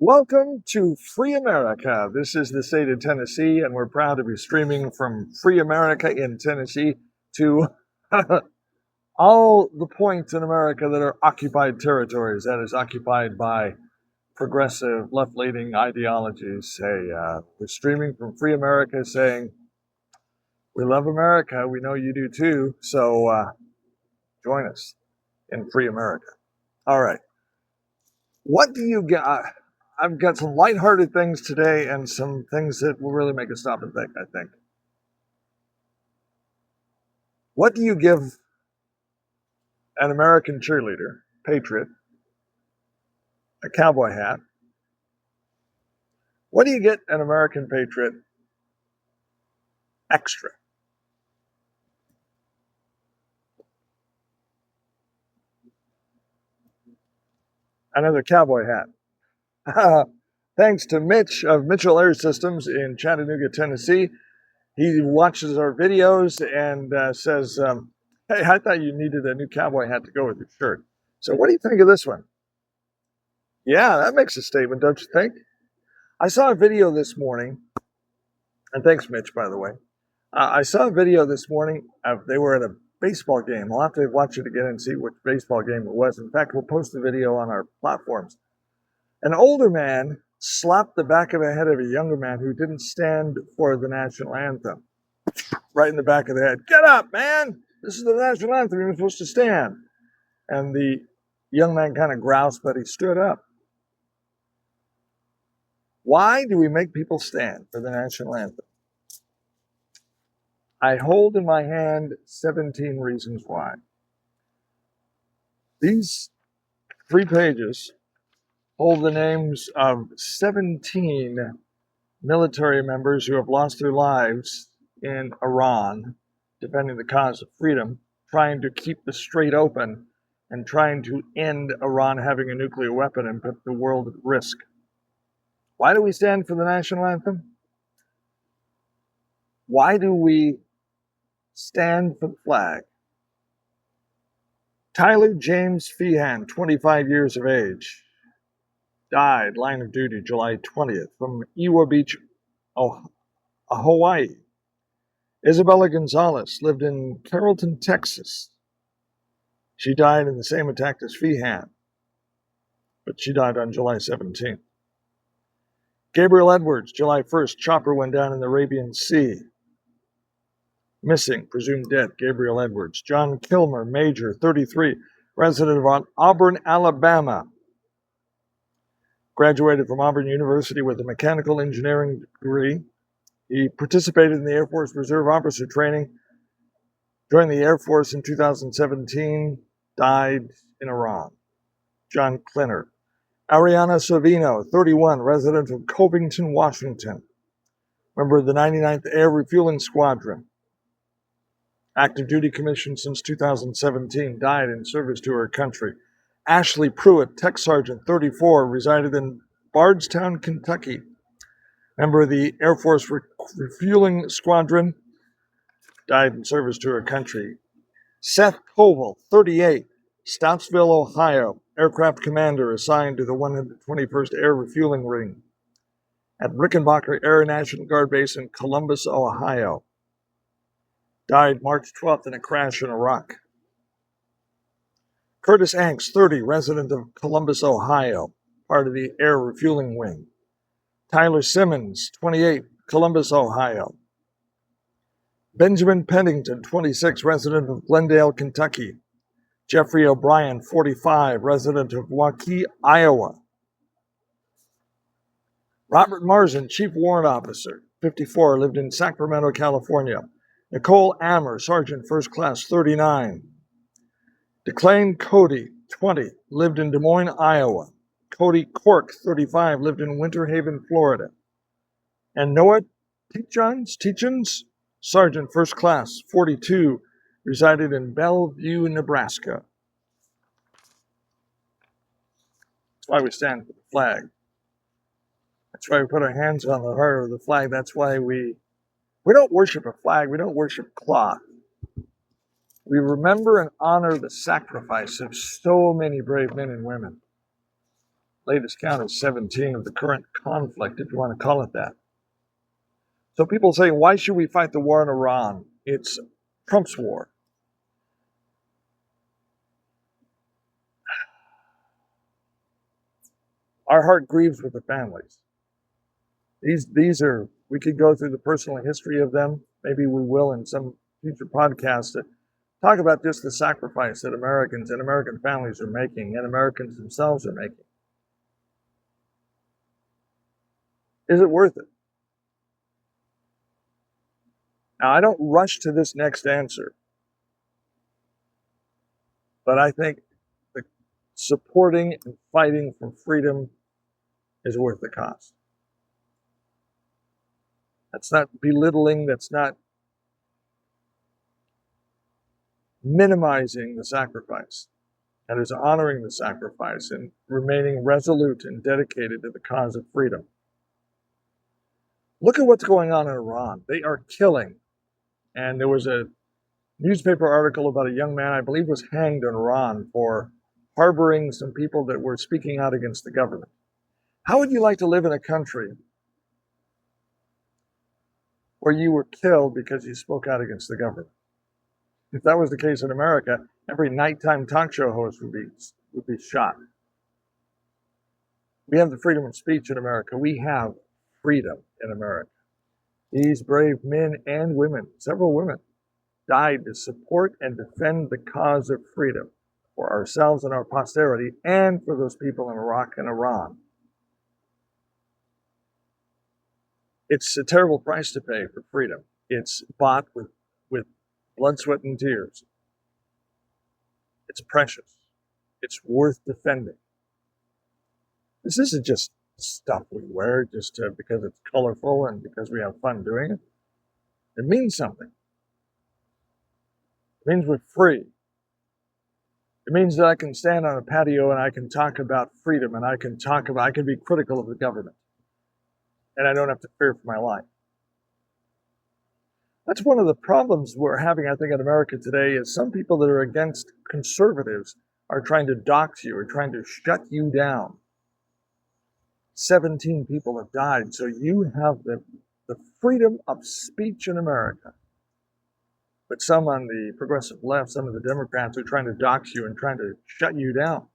Welcome to Free America. This is the state of Tennessee, and we're proud to be streaming from Free America in Tennessee to all the points in America that are occupied territories, that is, occupied by progressive left-leaning ideologies. We're streaming from Free America saying, we love America, we know you do too, so join us in Free America. All right. What do you got? I've got some lighthearted things today and some things that will really make us stop and think, I think. What do you give an American cheerleader, patriot, a cowboy hat? What do you get an American patriot extra? Another cowboy hat. Thanks to Mitch of Mitchell Air Systems in Chattanooga, Tennessee. He watches our videos and says, hey, I thought you needed a new cowboy hat to go with your shirt. So what do you think of this one? Yeah, that makes a statement, don't you think? I saw a video this morning, and thanks, Mitch, by the way. I saw a video this morning. They were at a baseball game. I'll have to watch it again and see which baseball game it was. In fact, we'll post the video on our platforms. An older man slapped the back of the head of a younger man who didn't stand for the national anthem. Right in the back of the head. Get up, man! This is the national anthem. You're supposed to stand. And the young man kind of groused, but he stood up. Why do we make people stand for the national anthem? I hold in my hand 17 reasons why. These 3 pages hold the names of 17 military members who have lost their lives in Iran, defending the cause of freedom, trying to keep the strait open, and trying to end Iran having a nuclear weapon and put the world at risk. Why do we stand for the national anthem? Why do we stand for the flag? Tyler James Feehan, 25 years of age, died, line of duty, July 20th, from Iwa Beach, Hawaii. Isabella Gonzalez lived in Carrollton, Texas. She died in the same attack as Feehan, but she died on July 17th. Gabriel Edwards, July 1st, chopper went down in the Arabian Sea. Missing, presumed dead, Gabriel Edwards. John Kilmer, Major, 33, resident of Auburn, Alabama. Graduated from Auburn University with a mechanical engineering degree. He participated in the Air Force Reserve Officer Training, joined the Air Force in 2017, died in Iran. John Klinner. Ariana Savino, 31, resident of Covington, Washington. Member of the 99th Air Refueling Squadron. Active duty commission since 2017, died in service to her country. Ashley Pruitt, Tech Sergeant, 34, resided in Bardstown, Kentucky. Member of the Air Force Refueling Squadron, died in service to her country. Seth Koval, 38, Stoutsville, Ohio, aircraft commander assigned to the 121st Air Refueling Ring at Rickenbacker Air National Guard Base in Columbus, Ohio. Died March 12th in a crash in Iraq. Curtis Anks, 30, resident of Columbus, Ohio, part of the Air Refueling Wing. Tyler Simmons, 28, Columbus, Ohio. Benjamin Pennington, 26, resident of Glendale, Kentucky. Jeffrey O'Brien, 45, resident of Waukee, Iowa. Robert Marzin, Chief Warrant Officer, 54, lived in Sacramento, California. Nicole Ammer, Sergeant First Class, 39. DeClane Cody, 20, lived in Des Moines, Iowa. Cody Cork, 35, lived in Winter Haven, Florida. And Noah Teachins, Sergeant First Class, 42, resided in Bellevue, Nebraska. That's why we stand for the flag. That's why we put our hands on the heart of the flag. That's why we don't worship a flag. We don't worship cloth. We remember and honor the sacrifice of so many brave men and women. latest count is 17 of the current conflict, if you want to call it that. So people say, why should we fight the war in Iran? It's Trump's war. Our heart grieves with the families. These are, we could go through the personal history of them. Maybe we will in some future podcast to talk about just the sacrifice that Americans and American families are making and Americans themselves are making. Is it worth it? Now, I don't rush to this next answer, but I think the supporting and fighting for freedom is worth the cost. That's not belittling, that's not minimizing the sacrifice. That is honoring the sacrifice and remaining resolute and dedicated to the cause of freedom. Look at what's going on in Iran. They are killing. And there was a newspaper article about a young man, I believe was hanged in Iran for harboring some people that were speaking out against the government. How would you like to live in a country where you were killed because you spoke out against the government? If that was the case in America, every nighttime talk show host would be shot. We have the freedom of speech in America. We have freedom in America. These brave men and women, several women, died to support and defend the cause of freedom for ourselves and our posterity and for those people in Iraq and Iran. It's a terrible price to pay for freedom. It's bought with blood, sweat, and tears. It's precious. It's worth defending. This isn't just stuff we wear just because it's colorful and because we have fun doing it. It means something. It means we're free. It means that I can stand on a patio and I can talk about freedom and I can be critical of the government. And I don't have to fear for my life. That's one of the problems we're having, I think, in America today is some people that are against conservatives are trying to dox you or trying to shut you down. 17 people have died, so you have the freedom of speech in America. But some on the progressive left, some of the Democrats are trying to dox you and trying to shut you down.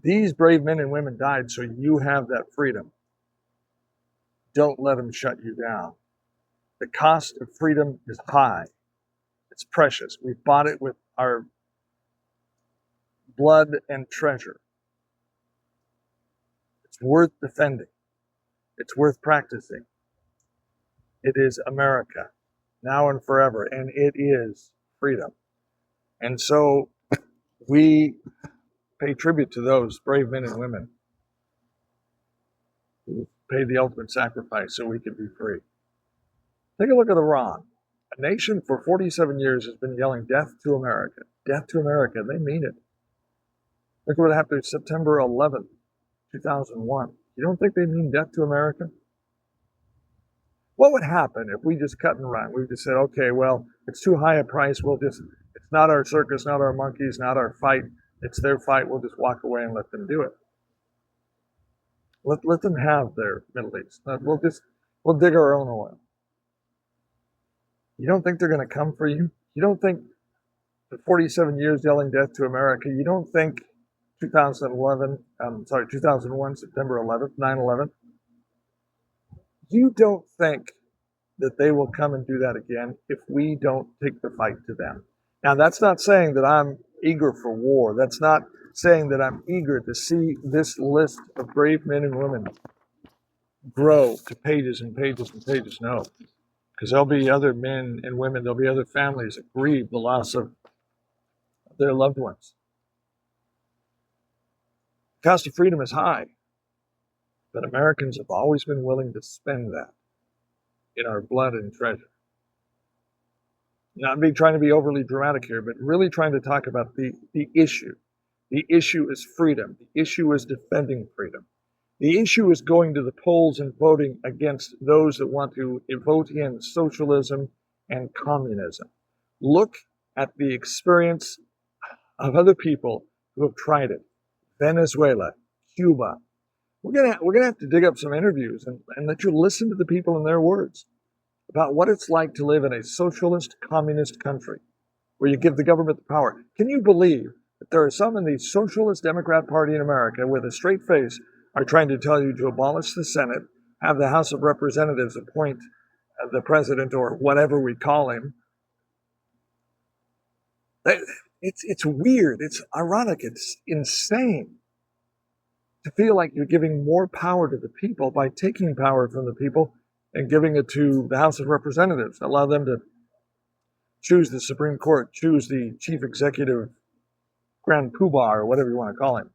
These brave men and women died, so you have that freedom. Don't let them shut you down. The cost of freedom is high. It's precious. We bought it with our blood and treasure. It's worth defending. It's worth practicing. It is America, now and forever, and it is freedom. And so we pay tribute to those brave men and women who paid the ultimate sacrifice so we could be free. Take a look at Iran. A nation for 47 years has been yelling, death to America, death to America. They mean it. Look what happened September 11th, 2001. You don't think they mean death to America? What would happen if we just cut and run? We just said, okay, well, it's too high a price. It's not our circus, not our monkeys, not our fight. It's their fight. We'll just walk away and let them do it. Let them have their Middle East. We'll dig our own oil. You don't think they're going to come for you? You don't think for 47 years yelling death to America, you don't think 2001, September 11th, 9/11, you don't think that they will come and do that again if we don't take the fight to them. Now, that's not saying that I'm eager for war. That's not saying that I'm eager to see this list of brave men and women grow to pages and pages and pages. No, because there'll be other men and women, there'll be other families that grieve the loss of their loved ones. The cost of freedom is high, but Americans have always been willing to spend that in our blood and treasure. Not trying to be overly dramatic here, but really trying to talk about the issue. The issue is freedom. The issue is defending freedom. The issue is going to the polls and voting against those that want to vote in socialism and communism. Look at the experience of other people who have tried it. Venezuela, Cuba, we're gonna have to dig up some interviews and let you listen to the people in their words about what it's like to live in a socialist communist country where you give the government the power. Can you believe that there are some in the Socialist Democrat Party in America with a straight face are trying to tell you to abolish the Senate, have the House of Representatives appoint the president or whatever we call him? It's weird. It's ironic. It's insane to feel like you're giving more power to the people by taking power from the people and giving it to the House of Representatives, allow them to choose the Supreme Court, choose the chief executive, Grand Poobah, or whatever you want to call him.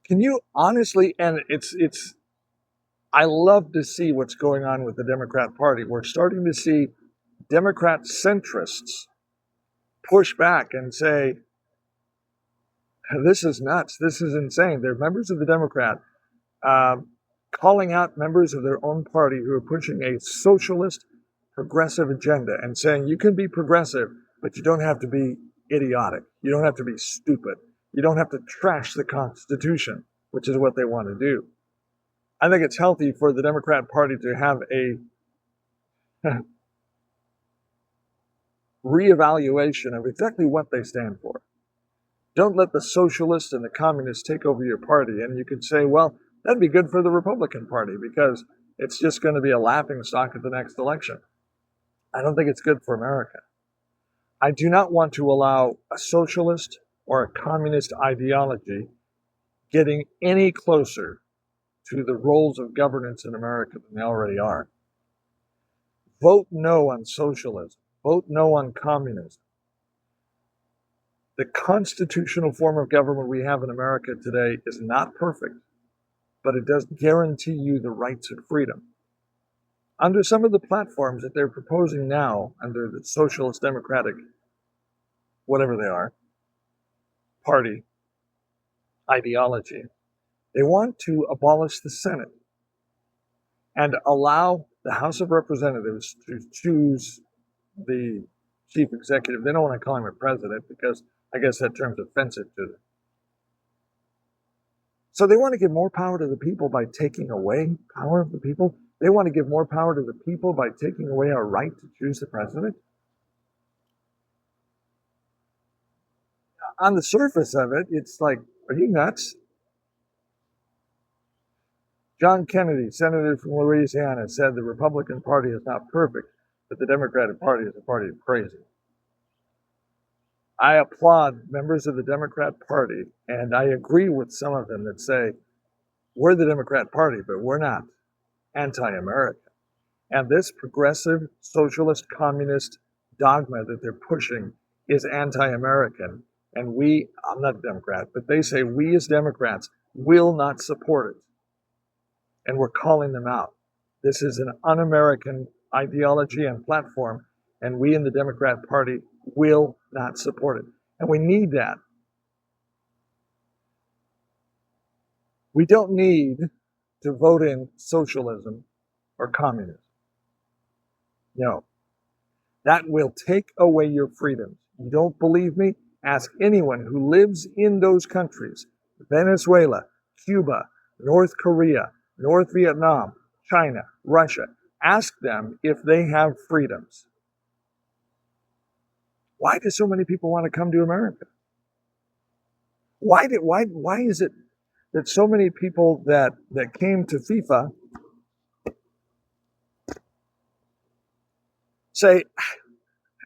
Can you honestly, and I love to see what's going on with the Democrat Party. We're starting to see Democrat centrists push back and say, this is nuts. This is insane. They're members of the Democrat calling out members of their own party who are pushing a socialist progressive agenda and saying you can be progressive, but you don't have to be idiotic. You don't have to be stupid. You don't have to trash the Constitution, which is what they want to do. I think it's healthy for the Democrat Party to have a reevaluation of exactly what they stand for. Don't let the socialists and the communists take over your party. And you could say, well, that'd be good for the Republican Party because it's just going to be a laughingstock at the next election. I don't think it's good for America. I do not want to allow a socialist or a communist ideology getting any closer to the roles of governance in America than they already are. Vote no on socialism. Vote no on communism. The constitutional form of government we have in America today is not perfect, but it does guarantee you the rights and freedom. Under some of the platforms that they're proposing now, under the Socialist Democratic, whatever they are, party ideology, they want to abolish the Senate and allow the House of Representatives to choose the chief executive. They don't want to call him a president because I guess that term's offensive to them. So they want to give more power to the people by taking away power of the people. They want to give more power to the people by taking away our right to choose the president. On the surface of it, it's like, are you nuts? John Kennedy, senator from Louisiana, said the Republican Party is not perfect, but the Democratic Party is a party of crazy. I applaud members of the Democrat Party, and I agree with some of them that say, we're the Democrat Party, but we're not anti-American. And this progressive, socialist, communist dogma that they're pushing is anti-American. And I'm not a Democrat, but they say we as Democrats will not support it. And we're calling them out. This is an un-American ideology and platform, and we in the Democrat Party will not support it. And we need that. We don't need to vote in socialism or communism. No. That will take away your freedoms. You don't believe me? Ask anyone who lives in those countries, Venezuela, Cuba, North Korea, North Vietnam, China, Russia. Ask them if they have freedoms. Why do so many people want to come to America? Why is it that so many people that came to FIFA say,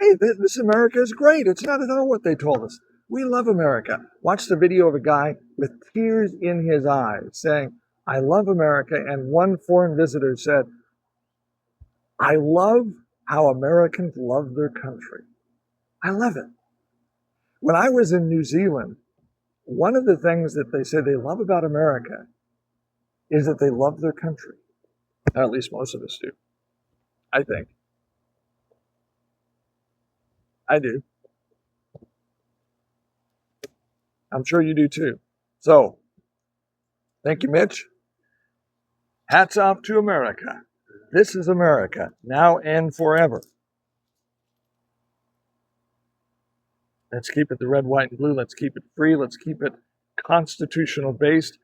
hey, this America is great. It's not at all what they told us. We love America. Watch the video of a guy with tears in his eyes saying, I love America. And one foreign visitor said, I love how Americans love their country. I love it. When I was in New Zealand, one of the things that they say they love about America is that they love their country. Or at least most of us do, I think. I do. I'm sure you do too. So, thank you, Mitch. Hats off to America. This is America, now and forever. Let's keep it the red, white, and blue. Let's keep it free. Let's keep it constitutional based.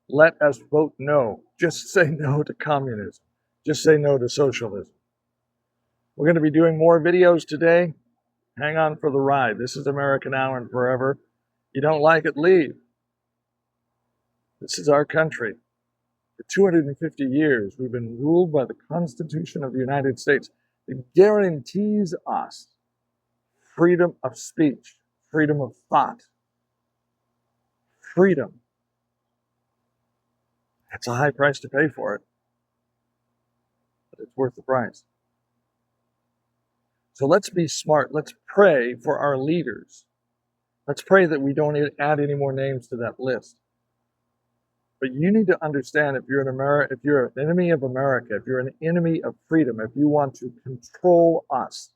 Let us vote no. Just say no to communism. Just say no to socialism. We're going to be doing more videos today. Hang on for the ride. This is America Now and Forever. You don't like it, leave. This is our country. For 250 years, we've been ruled by the Constitution of the United States that guarantees us freedom of speech, freedom of thought, freedom. It's a high price to pay for it, but it's worth the price. So let's be smart. Let's pray for our leaders. Let's pray that we don't add any more names to that list. But you need to understand, if you're if you're an enemy of America, if you're an enemy of freedom, if you want to control us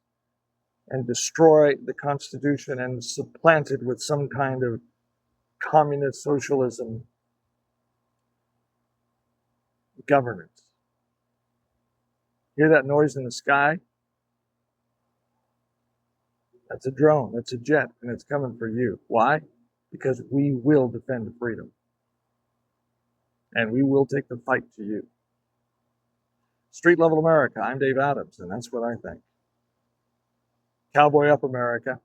and destroy the Constitution and supplant it with some kind of communist socialism governance. Hear that noise in the sky? That's a drone, that's a jet, and it's coming for you. Why? Because we will defend freedom. And we will take the fight to you. Street Level America, I'm Dave Adams, and that's what I think. Cowboy up, America.